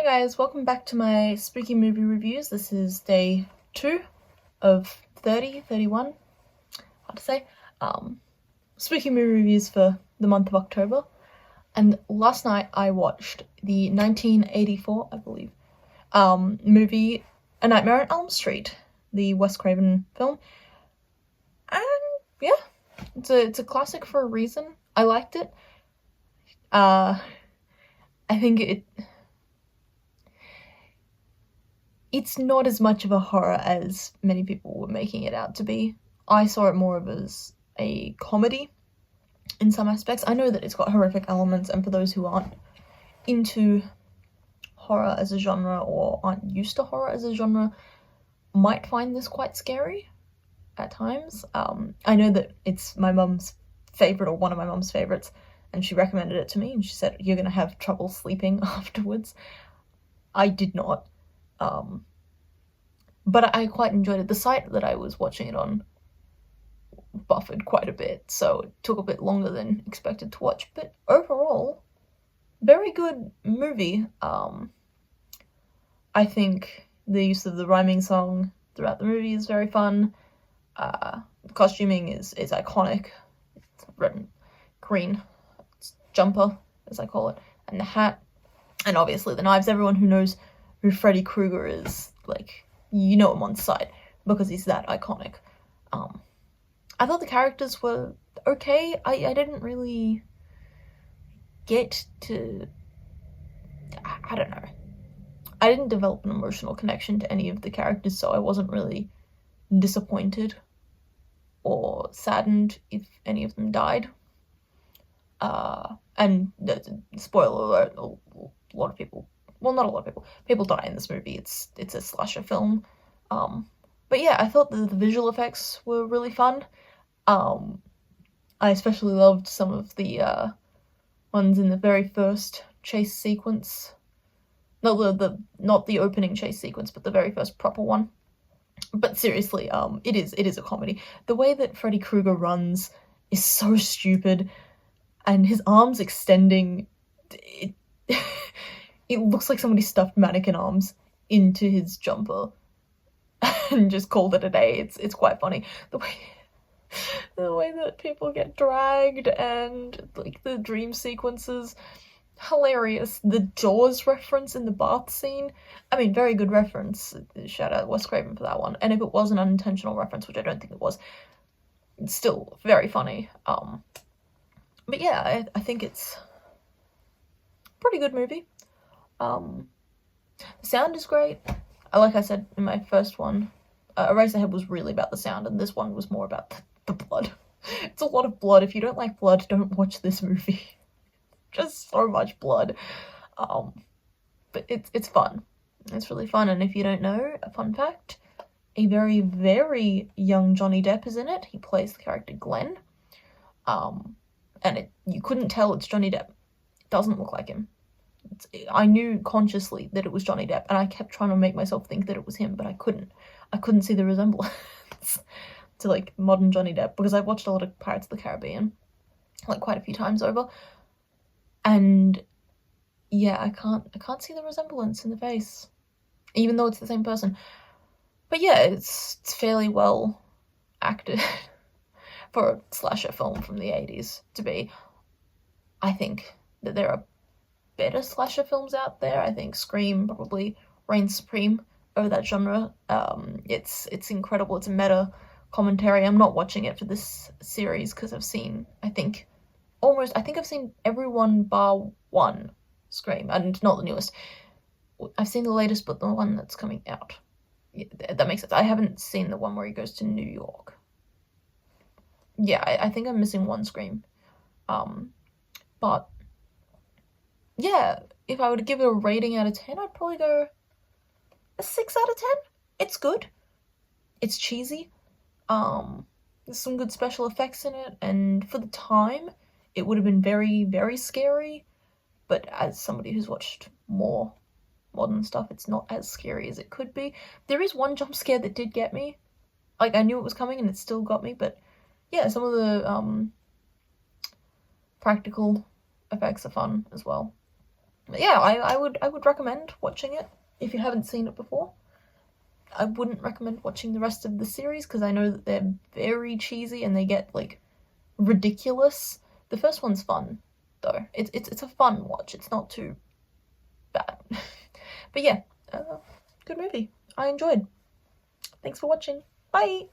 guys, welcome back to my spooky movie reviews. This is day 2 of 31, hard to say, spooky movie reviews for the month of October. And last night I watched the 1984, I believe, movie A Nightmare on Elm Street, the Wes Craven film. And yeah, it's a classic for a reason. I liked it. I think it's not as much of a horror as many people were making it out to be. I saw it more of as a comedy in some aspects. I know that it's got horrific elements, and for those who aren't into horror as a genre or aren't used to horror as a genre, might find this quite scary at times. I know that it's my mum's favourite, or one of my mum's favourites, and she recommended it to me, and she said, "You're gonna have trouble sleeping afterwards." I did not. But I quite enjoyed it. The site that I was watching it on buffered quite a bit, so it took a bit longer than expected to watch. But overall, very good movie. I think the use of the rhyming song throughout the movie is very fun. The costuming is iconic. It's red and green jumper, as I call it, and the hat, and obviously the knives. Everyone who knows who Freddy Krueger is, like, you know him on sight because he's that iconic. I thought the characters were okay. I didn't really get to... I don't know. I didn't develop an emotional connection to any of the characters, so I wasn't really disappointed or saddened if any of them died. And spoiler alert, a lot of people, well, not a lot of people die in this movie. It's a slasher film. But yeah, I thought the visual effects were really fun. I especially loved some of the ones in the very first chase sequence. Not the opening chase sequence, but the very first proper one. But seriously, it is a comedy. The way that Freddy Krueger runs is so stupid, and his arms extending, it looks like somebody stuffed mannequin arms into his jumper and just called it a day. It's quite funny. The way that people get dragged, and like the dream sequences, hilarious. The Jaws reference in the bath scene, I mean, very good reference. Shout out Wes Craven for that one. And if it was an unintentional reference, which I don't think it was, it's still very funny. But yeah, I think it's a pretty good movie. The sound is great. Like I said in my first one, Eraserhead was really about the sound, and this one was more about the blood. It's a lot of blood. If you don't like blood, don't watch this movie. Just so much blood. But it's fun. It's really fun, and if you don't know, a fun fact, a very, very young Johnny Depp is in it. He plays the character Glenn. And you couldn't tell it's Johnny Depp. It doesn't look like him. I knew consciously that it was Johnny Depp, and I kept trying to make myself think that it was him, but I couldn't see the resemblance to, like, modern Johnny Depp, because I've watched a lot of Pirates of the Caribbean, like, quite a few times over, and yeah, I can't see the resemblance in the face, even though it's the same person. But yeah, it's fairly well acted for a slasher film from the 80s to be. I think that there are better slasher films out there. I think Scream probably reigns supreme over that genre. It's incredible. It's a meta commentary. I'm not watching it for this series because I've seen, I think I've seen everyone bar one Scream, and not the newest. I've seen the latest, but the one that's coming out. Yeah, that makes sense. I haven't seen the one where he goes to New York. Yeah, I think I'm missing one Scream. But yeah, if I were to give it a rating out of 10, I'd probably go a 6 out of 10. It's good. It's cheesy. There's some good special effects in it, and for the time, it would have been very, very scary. But as somebody who's watched more modern stuff, it's not as scary as it could be. There is one jump scare that did get me. Like, I knew it was coming, and it still got me, but yeah, some of the practical effects are fun as well. But yeah, I would recommend watching it if you haven't seen it before. I wouldn't recommend watching the rest of the series because I know that they're very cheesy and they get like ridiculous. The first one's fun though. It's a fun watch. It's not too bad. But yeah, good movie. I enjoyed. Thanks for watching. Bye!